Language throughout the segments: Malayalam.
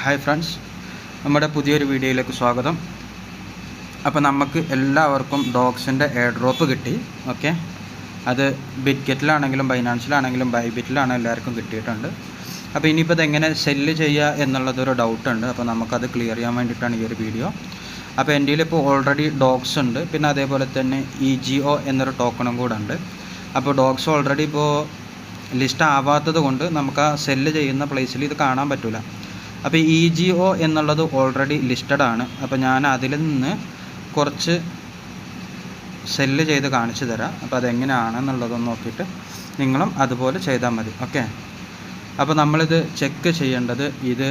ഹായ് ഫ്രണ്ട്സ്, നമ്മുടെ പുതിയൊരു വീഡിയോയിലേക്ക് സ്വാഗതം. അപ്പോൾ നമുക്ക് എല്ലാവർക്കും ഡോഗ്സിൻ്റെ എയർ ഡ്രോപ്പ് കിട്ടി. ഓക്കെ, അത് ബിറ്റ്ഗെറ്റിലാണെങ്കിലും ബൈനാൻസിലാണെങ്കിലും ബൈബിറ്റിലാണെങ്കിലും എല്ലാവർക്കും കിട്ടിയിട്ടുണ്ട്. അപ്പോൾ ഇനിയിപ്പോൾ ഇതെങ്ങനെ സെല്ല് ചെയ്യുക എന്നുള്ളതൊരു ഡൗട്ടുണ്ട്. അപ്പോൾ നമുക്കത് ക്ലിയർ ചെയ്യാൻ വേണ്ടിയിട്ടാണ് ഈ ഒരു വീഡിയോ. അപ്പോൾ എൻ്റെ കയ്യിലിപ്പോൾ ഓൾറെഡി ഡോഗ്സ് ഉണ്ട്, പിന്നെ അതേപോലെ തന്നെ EGO എന്നൊരു ടോക്കണും കൂടെ ഉണ്ട്. അപ്പോൾ ഡോഗ്സ് ഓൾറെഡി ഇപ്പോൾ ലിസ്റ്റ് ആവാത്തത് കൊണ്ട് നമുക്ക് ആ സെല്ല് ചെയ്യുന്ന പ്ലേസിൽ ഇത് കാണാൻ പറ്റില്ല. അപ്പോൾ EGO എന്നുള്ളത് ഓൾറെഡി ലിസ്റ്റഡ് ആണ്. അപ്പോൾ ഞാൻ അതിൽ നിന്ന് കുറച്ച് സെല്ല് ചെയ്ത് കാണിച്ചു തരാം. അപ്പോൾ അതെങ്ങനെയാണെന്നുള്ളതൊന്ന് നോക്കിയിട്ട് നിങ്ങളും അതുപോലെ ചെയ്താൽ മതി. ഓക്കെ, അപ്പോൾ നമ്മളിത് ചെക്ക് ചെയ്യേണ്ടത് ഇത്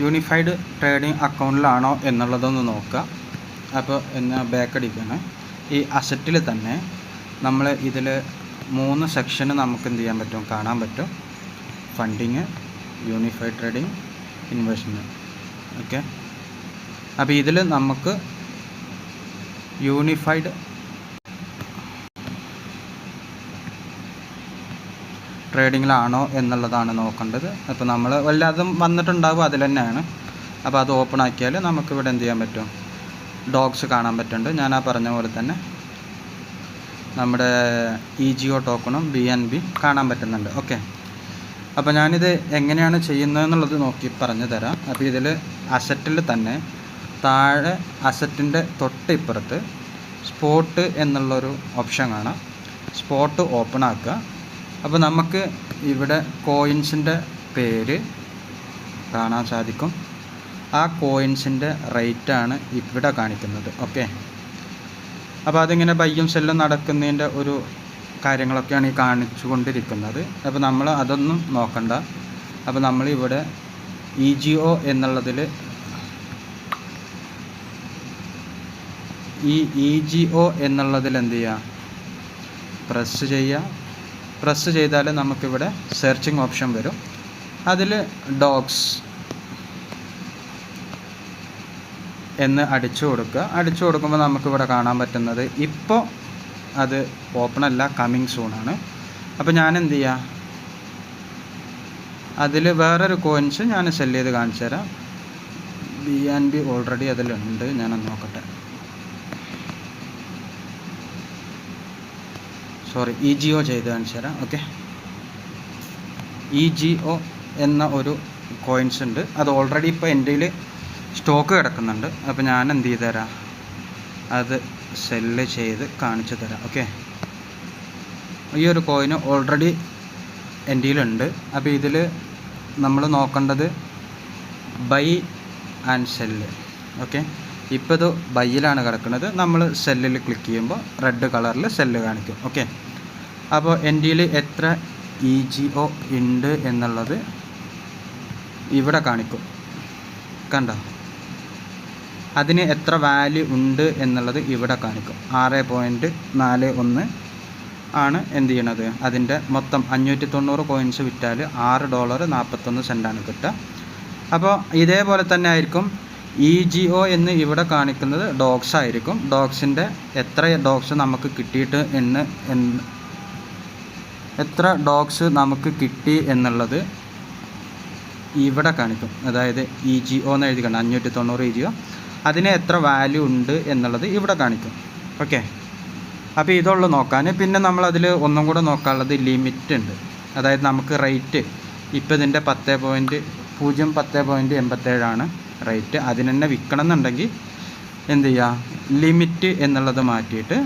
യൂണിഫൈഡ് ട്രേഡിംഗ് അക്കൗണ്ടിലാണോ എന്നുള്ളതൊന്ന് നോക്കുക. അപ്പോൾ എന്നാൽ ബാക്ക് അടിക്കുകയാണ്. ഈ അസറ്റിൽ തന്നെ നമ്മൾ ഇതിൽ 3 സെക്ഷന് നമുക്ക് എന്ത് ചെയ്യാൻ പറ്റും, കാണാൻ പറ്റും. Funding, unified trading, investment. Okay, അപ്പോൾ ഇതിൽ നമുക്ക് യൂണിഫൈഡ് ട്രേഡിങ്ങിലാണോ എന്നുള്ളതാണ് നോക്കേണ്ടത്. അപ്പോൾ നമ്മൾ വല്ലതും വന്നിട്ടുണ്ടാകും അതിൽ തന്നെയാണ്. അപ്പോൾ അത് ഓപ്പൺ ആക്കിയാൽ നമുക്കിവിടെ എന്ത് ചെയ്യാൻ പറ്റും, ഡോഗ്സ് കാണാൻ പറ്റുന്നുണ്ട്. ഞാൻ ആ പറഞ്ഞ പോലെ തന്നെ നമ്മുടെ EGO ടോക്കണും BNB കാണാൻ പറ്റുന്നുണ്ട്. ഓക്കെ, അപ്പോൾ ഞാനിത് എങ്ങനെയാണ് ചെയ്യുന്നതെന്നുള്ളത് നോക്കി പറഞ്ഞു തരാം. അപ്പോൾ ഇതിൽ അസറ്റിൽ തന്നെ താഴെ അസറ്റിൻ്റെ തൊട്ട് ഇപ്പുറത്ത് സ്പോട്ട് എന്നുള്ളൊരു ഓപ്ഷൻ കാണാം. സ്പോട്ട് ഓപ്പൺ ആക്കുക. അപ്പോൾ നമുക്ക് ഇവിടെ കോയിൻസിൻ്റെ പേര് കാണാൻ സാധിക്കും. ആ കോയിൻസിൻ്റെ റേറ്റാണ് ഇവിടെ കാണിക്കുന്നത്. ഓക്കെ, അപ്പോൾ അതിങ്ങനെ ബൈയും സെല്ലും നടക്കുന്നതിൻ്റെ ഒരു കാര്യങ്ങളൊക്കെയാണ് ഈ കാണിച്ചു കൊണ്ടിരിക്കുന്നത്. അപ്പോൾ നമ്മൾ അതൊന്നും നോക്കണ്ട. അപ്പോൾ നമ്മളിവിടെ EGO എന്നുള്ളതിൽ ഈ EGO എന്നുള്ളതിൽ എന്ത് ചെയ്യുക, പ്രസ് ചെയ്യുക. പ്രസ് ചെയ്താൽ നമുക്കിവിടെ സെർച്ചിങ് ഓപ്ഷൻ വരും. അതിൽ ഡോഗ്സ് എന്ന് അടിച്ചു കൊടുക്കുക. അടിച്ചു കൊടുക്കുമ്പോൾ നമുക്കിവിടെ കാണാൻ പറ്റുന്നത് ഇപ്പോൾ അത് ഓപ്പൺ അല്ല, കമ്മിങ് സൂണാണ്. അപ്പോൾ ഞാൻ എന്ത് ചെയ്യുക, അതിൽ വേറൊരു കോയിൻസ് ഞാൻ സെല് ചെയ്ത് കാണിച്ചു തരാം. BNB ഓൾറെഡി അതിലുണ്ട്, ഞാനൊന്ന് നോക്കട്ടെ. EGO ചെയ്ത് കാണിച്ചു തരാം. ഓക്കെ, EGO എന്ന ഒരു കോയിൻസ് ഉണ്ട്. അത് ഓൾറെഡി ഇപ്പോൾ എൻ്റെ കയ്യിൽ സ്റ്റോക്ക് കിടക്കുന്നുണ്ട്. അപ്പോൾ ഞാൻ എന്ത് ചെയ്ത് തരാം, അത് സെല്ല് ചെയ്ത് കാണിച്ചു തരാം. ഓക്കെ, ഈ ഒരു കോയിന് ഓൾറെഡി എൻ്റെ കയ്യിലുണ്ട്. അപ്പോൾ ഇതിൽ നമ്മൾ നോക്കേണ്ടത് ബൈ ആൻഡ് സെല്ല്. ഓക്കെ, ഇപ്പോൾ ഇത് ബൈയിലാണ് കിടക്കുന്നത്. നമ്മൾ സെല്ലിൽ ക്ലിക്ക് ചെയ്യുമ്പോൾ റെഡ് കളറിൽ സെല്ല് കാണിക്കും. ഓക്കെ, അപ്പോൾ എൻ്റെ കയ്യിൽ എത്ര EGO ഉണ്ട് എന്നുള്ളത് ഇവിടെ കാണിക്കും. കണ്ടോ, അതിന് എത്ര വാല്യൂ ഉണ്ട് എന്നുള്ളത് ഇവിടെ കാണിക്കും. 6.41 ആണ് എന്ത് ചെയ്യണത്, അതിൻ്റെ മൊത്തം 590 കോയിൻസ് വിറ്റാൽ $6.41 കിട്ടുക. അപ്പോൾ ഇതേപോലെ തന്നെ ആയിരിക്കും EGO എന്ന് ഇവിടെ കാണിക്കുന്നത് ഡോഗ്സ് ആയിരിക്കും. ഡോഗ്സിൻ്റെ എത്ര ഡോഗ്സ് നമുക്ക് കിട്ടിയിട്ട് എത്ര ഡോഗ്സ് നമുക്ക് കിട്ടി എന്നുള്ളത് ഇവിടെ കാണിക്കും. അതായത് EGO എന്ന് എഴുതി കണ്ട 590 EGO, അതിന് എത്ര വാല്യൂ ഉണ്ട് എന്നുള്ളത് ഇവിടെ കാണിക്കും. ഓക്കെ, അപ്പോൾ ഇതുള്ളൂ നോക്കാൻ. പിന്നെ നമ്മളതിൽ ഒന്നും കൂടെ നോക്കാനുള്ളത് ലിമിറ്റ് ഉണ്ട്. അതായത് നമുക്ക് റേറ്റ് ഇപ്പോൾ ഇതിൻ്റെ 10.87 ആണ് റേറ്റ്. അതിന് തന്നെ വിൽക്കണം എന്നുണ്ടെങ്കിൽ എന്ത് ചെയ്യുക, ലിമിറ്റ് എന്നുള്ളത് മാറ്റിയിട്ട്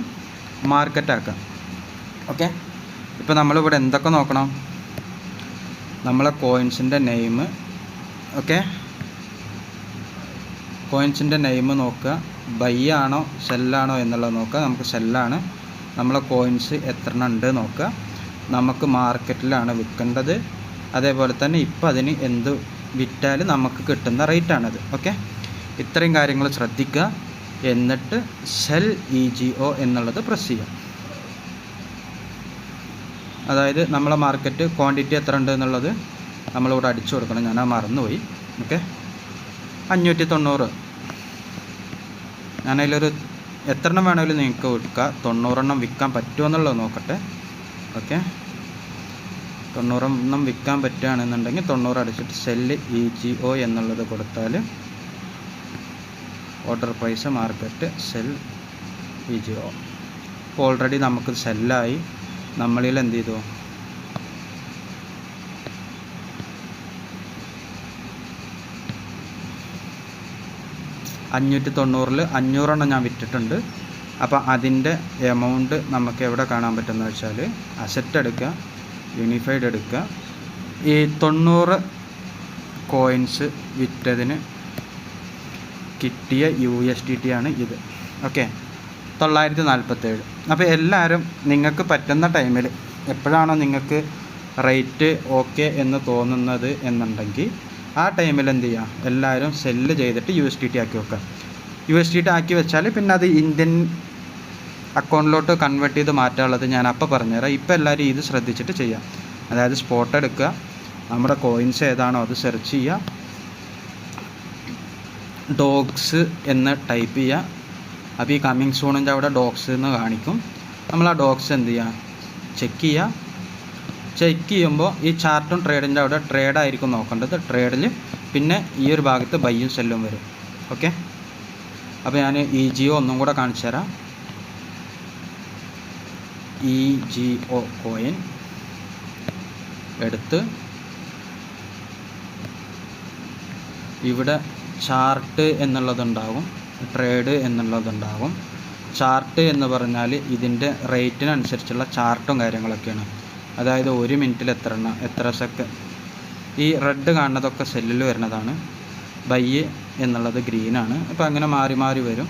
മാർക്കറ്റ് ആക്കാം. ഓക്കെ, ഇപ്പോൾ നമ്മളിവിടെ എന്തൊക്കെ നോക്കണം, നമ്മളെ കോയിൻസിൻ്റെ നെയിം. ഓക്കെ, കോയിൻസിൻ്റെ നെയിം നോക്കുക. ബൈ ആണോ സെല്ലാണോ എന്നുള്ളത് നോക്കുക. നമുക്ക് സെല്ലാണ്. നമ്മളെ കോയിൻസ് എത്ര ഉണ്ട് നോക്കുക. നമുക്ക് മാർക്കറ്റിലാണ് വിൽക്കേണ്ടത്. അതേപോലെ തന്നെ ഇപ്പോൾ അതിന് എന്ത് വിറ്റാൽ നമുക്ക് കിട്ടുന്ന റേറ്റാണത്. ഓക്കെ, ഇത്രയും കാര്യങ്ങൾ ശ്രദ്ധിക്കുക. എന്നിട്ട് സെൽ EGO എന്നുള്ളത് പ്രസ് ചെയ്യുക. അതായത് നമ്മളെ മാർക്കറ്റ് ക്വാണ്ടിറ്റി എത്ര ഉണ്ട് എന്നുള്ളത് നമ്മളിവിടെ അടിച്ചു കൊടുക്കണം. ഞാൻ മറന്നുപോയി. ഓക്കെ, 590. ഞാനതിലൊരു എത്രണ്ണം വേണമെങ്കിലും നിങ്ങൾക്ക് വിൽക്കാം. 90 വിൽക്കാൻ പറ്റുമോ എന്നുള്ളത് നോക്കട്ടെ. ഓക്കെ, 90 വിൽക്കാൻ പറ്റുകയാണെന്നുണ്ടെങ്കിൽ 90 അടിച്ചിട്ട് സെല്ല് EGO എന്നുള്ളത് കൊടുത്താൽ order price market sell EGO. ഇപ്പോൾ ഓൾറെഡി നമുക്ക് സെല്ലായി. നമ്മളിൽ എന്ത് ചെയ്തു, $590 500 ഞാൻ വിറ്റിട്ടുണ്ട്. അപ്പോൾ അതിൻ്റെ എമൗണ്ട് നമുക്ക് എവിടെ കാണാൻ പറ്റുമെന്ന് വെച്ചാൽ അസറ്റ് എടുക്കുക, യൂണിഫൈഡ് എടുക്കുക. ഈ 90 കോയിൻസ് വിറ്റതിന് കിട്ടിയ USDT ആണ് ഇത്. ഓക്കെ, 947. അപ്പോൾ എല്ലാവരും നിങ്ങൾക്ക് പറ്റുന്ന ടൈമിൽ എപ്പോഴാണോ നിങ്ങൾക്ക് റേറ്റ് ഓക്കെ എന്ന് തോന്നുന്നത് എന്നുണ്ടെങ്കിൽ ആ ടൈമിൽ എന്ത് ചെയ്യുക, എല്ലാവരും സെല്ല് ചെയ്തിട്ട് USDT ആക്കി വെക്കുക. USDT ആക്കി വെച്ചാൽ പിന്നെ അത് ഇന്ത്യൻ അക്കൗണ്ടിലോട്ട് കൺവേർട്ട് ചെയ്ത് മാറ്റാനുള്ളത് ഞാൻ അപ്പോൾ പറഞ്ഞുതരാം. ഇപ്പോൾ എല്ലാവരും ഇത് ശ്രദ്ധിച്ചിട്ട് ചെയ്യാം. അതായത് സ്പോട്ട് എടുക്കുക, നമ്മുടെ കോയിൻസ് ഏതാണോ അത് സെർച്ച് ചെയ്യുക, ഡോഗ്സ് എന്ന് ടൈപ്പ് ചെയ്യുക. അപ്പോൾ ഈ കമ്മിങ് സൂണിൻ്റെ അവിടെ ഡോഗ്സ് എന്ന് കാണിക്കും. നമ്മൾ ആ ഡോഗ്സ് എന്ത് ചെയ്യുക, ചെക്ക് ചെയ്യുക. ചെക്ക് ചെയ്യുമ്പോൾ ഈ ചാർട്ടും ട്രേഡിൻ്റെ അവിടെ ട്രേഡായിരിക്കും നോക്കേണ്ടത്. ട്രേഡിൽ പിന്നെ ഈ ഒരു ഭാഗത്ത് ബൈയും സെല്ലും വരും. ഓക്കെ, അപ്പോൾ ഞാൻ EGO ഒന്നും കൂടെ കാണിച്ചു തരാം. EGO കോയിൻ എടുത്ത് ഇവിടെ ചാർട്ട് എന്നുള്ളതുണ്ടാകും, ട്രേഡ് എന്നുള്ളതുണ്ടാകും. ചാർട്ട് എന്ന് പറഞ്ഞാൽ ഇതിൻ്റെ റേറ്റിനനുസരിച്ചുള്ള ചാർട്ടും കാര്യങ്ങളൊക്കെയാണ്. അതായത് 1 മിനിറ്റിൽ എത്ര സെക്കൻഡ്. ഈ റെഡ് കാണുന്നതൊക്കെ സെല്ലിൽ വരുന്നതാണ്, ബൈ എന്നുള്ളത് ഗ്രീനാണ്. അപ്പോൾ അങ്ങനെ മാറി മാറി വരും.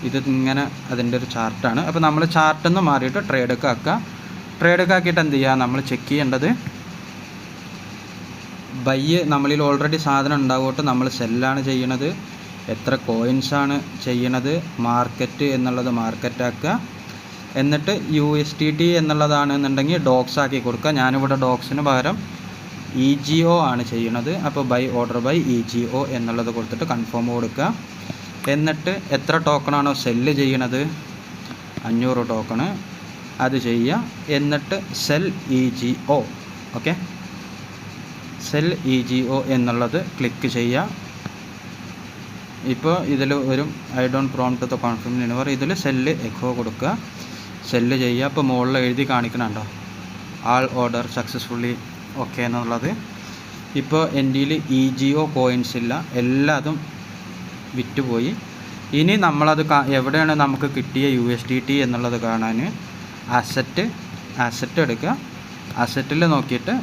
ഇത് ഇങ്ങനെ അതിൻ്റെ ഒരു ചാർട്ടാണ്. അപ്പോൾ നമ്മൾ ചാർട്ടിൽ നിന്ന് മാറിയിട്ട് ട്രേഡൊക്കെ ആക്കുക. ട്രേഡൊക്കെ ആക്കിയിട്ട് എന്ത് ചെയ്യുക, നമ്മൾ ചെക്ക് ചെയ്യേണ്ടത് ബൈ നമ്മളിൽ ഓൾറെഡി സാധനം ഉണ്ടാവുകൊണ്ട് നമ്മൾ സെല്ലാണ് ചെയ്യണത്, എത്ര കോയിൻസാണ് ചെയ്യണത്, മാർക്കറ്റ് എന്നുള്ളത് മാർക്കറ്റാക്കുക. എന്നിട്ട് USDT എന്നുള്ളതാണെന്നുണ്ടെങ്കിൽ ഡോഗ്സ് ആക്കി കൊടുക്കുക. ഞാനിവിടെ ഡോഗ്സിന് പകരം EGO ആണ് ചെയ്യണത്. അപ്പോൾ ഓർഡർ ബൈ EGO എന്നുള്ളത് കൊടുത്തിട്ട് കൺഫേം കൊടുക്കുക. എന്നിട്ട് എത്ര ടോക്കണാണോ സെല്ല് ചെയ്യണത്, 500 ടോക്കണ്, അത് ചെയ്യുക. എന്നിട്ട് sell EGO. Okay, sell EGO എന്നുള്ളത് ക്ലിക്ക് ചെയ്യുക. ഇപ്പോൾ ഇതിൽ ഒരു I don't prompt the confirm never, ഇതിൽ സെല്ല് എക്കോ കൊടുക്കുക, സെല്ല് ചെയ്യുക. അപ്പോൾ മുകളിൽ എഴുതി കാണിക്കണുണ്ടോ ആൾ ഓർഡർ സക്സസ്ഫുള്ളി ഓക്കെ എന്നുള്ളത്. ഇപ്പോൾ എൻ്റെ EGO കോയിൻസ് ഇല്ല, എല്ലാതും വിറ്റുപോയി. ഇനി നമ്മളത് എവിടെയാണ് നമുക്ക് കിട്ടിയ USDT എന്നുള്ളത് കാണാൻ അസറ്റ് എടുക്കുക. അസറ്റിൽ നോക്കിയിട്ട്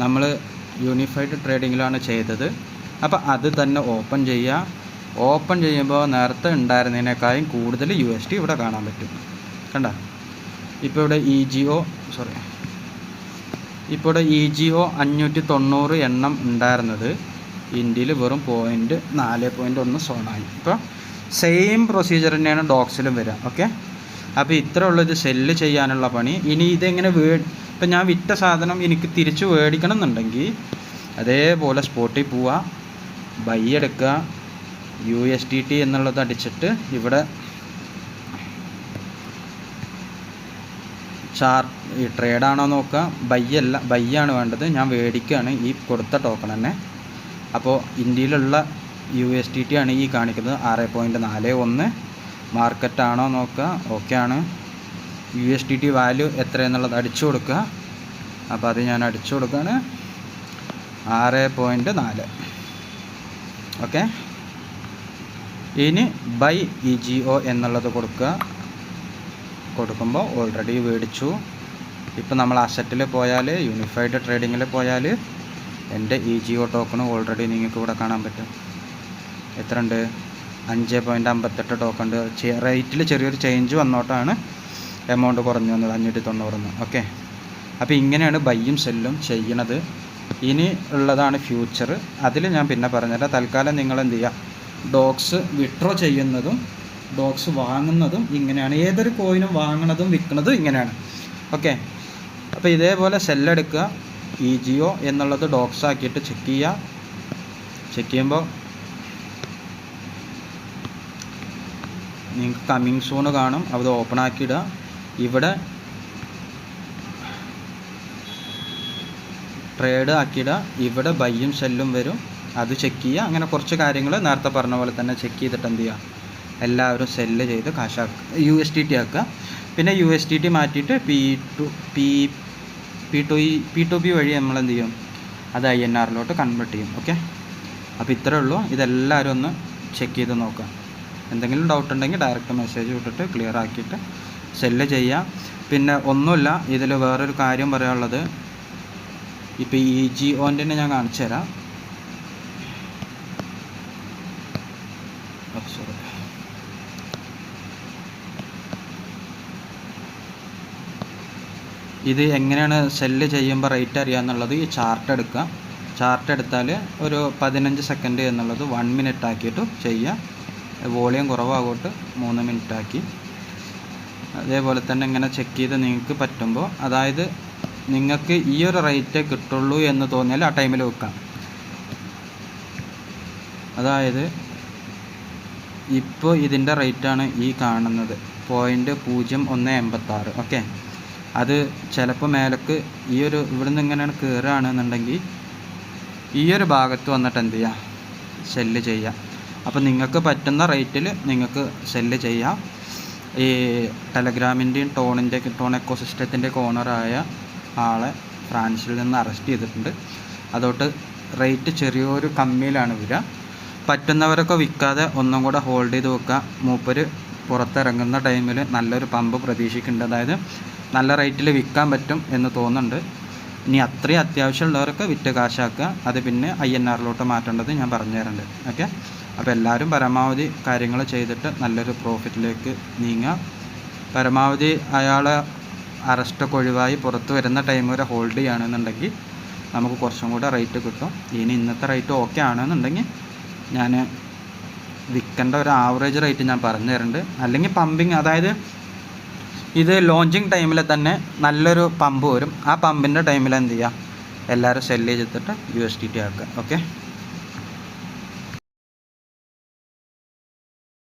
നമ്മൾ യൂണിഫൈഡ് ട്രേഡിങ്ങിലാണ് ചെയ്തത്. അപ്പോൾ അത് തന്നെ ഓപ്പൺ ചെയ്യുക. ഓപ്പൺ ചെയ്യുമ്പോൾ നേരത്തെ ഉണ്ടായിരുന്നതിനേക്കാളും കൂടുതൽ USD ഇവിടെ കാണാൻ പറ്റും. കണ്ട, ഇപ്പോൾ ഇവിടെ ഇപ്പോൾ ഇവിടെ EGO 590 എണ്ണം ഉണ്ടായിരുന്നത് ഇന്ത്യയിൽ വെറും 4.1 സോണായി. ഇപ്പോൾ സെയിം പ്രൊസീജിയർ തന്നെയാണ് ഡോഗ്സിലും വരിക. ഓക്കെ, അപ്പോൾ ഇത്ര ഉള്ളത് സെല്ല് ചെയ്യാനുള്ള പണി. ഇനി ഇതെങ്ങനെ ഇപ്പം ഞാൻ വിറ്റ സാധനം എനിക്ക് തിരിച്ച് മേടിക്കണം എന്നുണ്ടെങ്കിൽ അതേപോലെ സ്പോട്ടിൽ പോവുക, ബൈ എടുക്കുക, USDT എന്നുള്ളത് അടിച്ചിട്ട് ഇവിടെ ഈ ട്രേഡാണോ നോക്കുക. ബൈ ആണ് വേണ്ടത്. ഞാൻ മേടിക്കുകയാണ് ഈ കൊടുത്ത ടോക്കൺ തന്നെ. അപ്പോൾ ഇന്ത്യയിലുള്ള USDT ആണ് ഈ കാണിക്കുന്നത് 6.41. മാർക്കറ്റാണോ നോക്കുക. ഓക്കെ ആണ്. USDT വാല്യൂ എത്രയെന്നുള്ളത് അടിച്ചു കൊടുക്കുക. അപ്പോൾ അത് ഞാൻ അടിച്ചു കൊടുക്കുകയാണ് 6.4. ഓക്കെ, ഇനി ബൈ EGO എന്നുള്ളത് കൊടുക്കുമ്പോൾ ഓൾറെഡി മേടിച്ചു. ഇപ്പോൾ നമ്മൾ അസറ്റിൽ പോയാൽ, യൂണിഫൈഡ് ട്രേഡിങ്ങിൽ പോയാൽ എൻ്റെ EGO ടോക്കൺ ഓൾറെഡി നിങ്ങൾക്ക് ഇവിടെ കാണാൻ പറ്റും. എത്ര ഉണ്ട്, 5.58 ടോക്കൺ ഉണ്ട്. റേറ്റിൽ ചെറിയൊരു ചേഞ്ച് വന്നോട്ടാണ് എമൗണ്ട് കുറഞ്ഞു വന്നത് 590. ഓക്കെ, അപ്പോൾ ഇങ്ങനെയാണ് ബൈയും സെല്ലും ചെയ്യണത്. ഇനി ഉള്ളതാണ് ഫ്യൂച്ചർ. അതിൽ ഞാൻ പിന്നെ പറഞ്ഞുതരാം. തൽക്കാലം നിങ്ങൾ എന്ത് ചെയ്യുക, ഡോഗ്സ് വിഡ്രോ ചെയ്യുന്നതും ഡോഗ്സ് വാങ്ങുന്നതും ഇങ്ങനെയാണ്. ഏതൊരു കോയിനും വാങ്ങണതും വിൽക്കുന്നതും ഇങ്ങനെയാണ്. ഓക്കെ, അപ്പോൾ ഇതേപോലെ സെല്ലെടുക്കുക, EGO എന്നുള്ളത് ഡോഗ്സ് ആക്കിയിട്ട് ചെക്ക് ചെയ്യുക. ചെക്ക് ചെയ്യുമ്പോൾ നിങ്ങൾക്ക് കമ്മിങ് സൂൺ കാണും, അത് ഓപ്പൺ ആക്കിയിടുക. ഇവിടെ ട്രേഡ് ആക്കിയിടുക. ഇവിടെ ബൈയും സെല്ലും വരും, അത് ചെക്ക് ചെയ്യുക. അങ്ങനെ കുറച്ച് കാര്യങ്ങൾ നേരത്തെ പറഞ്ഞ പോലെ തന്നെ ചെക്ക് ചെയ്തിട്ട് എന്ത് ചെയ്യുക, എല്ലാവരും സെല്ല് ചെയ്ത് കാശാക്കുക, USDT ആക്കുക. പിന്നെ USDT മാറ്റിയിട്ട് P2P വഴി നമ്മൾ എന്ത് ചെയ്യും, അത് INR കൺവേർട്ട് ചെയ്യും. ഓക്കെ, അപ്പോൾ ഇത്രയേ ഉള്ളൂ. ഇതെല്ലാവരും ഒന്ന് ചെക്ക് ചെയ്ത് നോക്കുക. എന്തെങ്കിലും ഡൗട്ട് ഉണ്ടെങ്കിൽ ഡയറക്റ്റ് മെസ്സേജ് വിട്ടിട്ട് ക്ലിയർ ആക്കിയിട്ട് സെല്ല് ചെയ്യാം. പിന്നെ ഒന്നുമില്ല, ഇതിൽ വേറൊരു കാര്യം പറയാനുള്ളത്, ഇപ്പോൾ ഈ EGOൻ്റെ ഞാൻ കാണിച്ചു തരാം. സോറി, ഇത് എങ്ങനെയാണ് സെല്ല് ചെയ്യുമ്പോൾ റേറ്റ് അറിയാമെന്നുള്ളത്, ഈ ചാർട്ട് എടുക്കുക. ചാർട്ട് എടുത്താൽ ഒരു 15 സെക്കൻഡ് എന്നുള്ളത് 1 മിനിറ്റ് ആക്കിയിട്ട് ചെയ്യുക. വോളിയം കുറവാകോട്ട് 3 മിനിറ്റ് ആക്കി. അതേപോലെ തന്നെ ഇങ്ങനെ ചെക്ക് ചെയ്ത് നിങ്ങൾക്ക് പറ്റുമ്പോൾ, അതായത് നിങ്ങൾക്ക് ഈ ഒരു റേറ്റേ കിട്ടുള്ളൂ എന്ന് തോന്നിയാൽ ആ ടൈമിൽ വെക്കാം. അതായത് ഇപ്പോൾ ഇതിൻ്റെ റേറ്റാണ് ഈ കാണുന്നത് 0.0186. ഓക്കെ, അത് ചിലപ്പോൾ മേലേക്ക് ഈ ഒരു ഇവിടുന്ന് ഇങ്ങനെയാണ് കയറുകയാണെന്നുണ്ടെങ്കിൽ ഈ ഒരു ഭാഗത്ത് വന്നിട്ട് എന്ത് ചെയ്യുക, സെല്ല് ചെയ്യുക. അപ്പോൾ നിങ്ങൾക്ക് പറ്റുന്ന റേറ്റിൽ നിങ്ങൾക്ക് സെല്ല് ചെയ്യാം. ഈ ടെലഗ്രാമിൻ്റെയും ടോൺ എക്കോസിസ്റ്റത്തിൻ്റെ ഓണറായ ആളെ ഫ്രാൻസിൽ നിന്ന് അറസ്റ്റ് ചെയ്തിട്ടുണ്ട്. അതോട്ട് റേറ്റ് ചെറിയൊരു കമ്മിയിലാണ് വരിക. പറ്റുന്നവരൊക്കെ വിൽക്കാതെ ഒന്നും കൂടെ ഹോൾഡ് ചെയ്ത് വെക്കുക. മൂപ്പര് പുറത്തിറങ്ങുന്ന ടൈമിൽ നല്ലൊരു പമ്പ് പ്രതീക്ഷിക്കുന്നുണ്ട്. അതായത് നല്ല റേറ്റിൽ വിൽക്കാൻ പറ്റും എന്ന് തോന്നുന്നുണ്ട്. ഇനി അത്രയും അത്യാവശ്യമുള്ളവരൊക്കെ വിറ്റ് കാശാക്കുക. അത് പിന്നെ INR മാറ്റേണ്ടത് ഞാൻ പറഞ്ഞു തരുന്നുണ്ട്. ഓക്കെ, അപ്പോൾ എല്ലാവരും പരമാവധി കാര്യങ്ങൾ ചെയ്തിട്ട് നല്ലൊരു പ്രോഫിറ്റിലേക്ക് നീങ്ങുക. പരമാവധി അയാളെ അറസ്റ്റൊക്കെ ഒഴിവായി പുറത്ത് വരുന്ന ടൈം വരെ ഹോൾഡ് ചെയ്യുകയാണെന്നുണ്ടെങ്കിൽ നമുക്ക് കുറച്ചും കൂടെ റേറ്റ് കിട്ടും. ഇനി ഇന്നത്തെ റേറ്റ് ഓക്കെ ആണെന്നുണ്ടെങ്കിൽ ഞാൻ വിൽക്കേണ്ട ഒരു ആവറേജ് റേറ്റ് ഞാൻ പറഞ്ഞു തരുന്നുണ്ട്. അല്ലെങ്കിൽ പമ്പിങ്, അതായത് ഇത് ലോഞ്ചിങ് ടൈമിൽ തന്നെ നല്ലൊരു പമ്പ് വരും. ആ പമ്പിൻ്റെ ടൈമിൽ എന്ത് ചെയ്യുക, എല്ലാവരും സെല്ല് ചെയ്തിട്ട് USDT ആക്കുക. ഓക്കെ.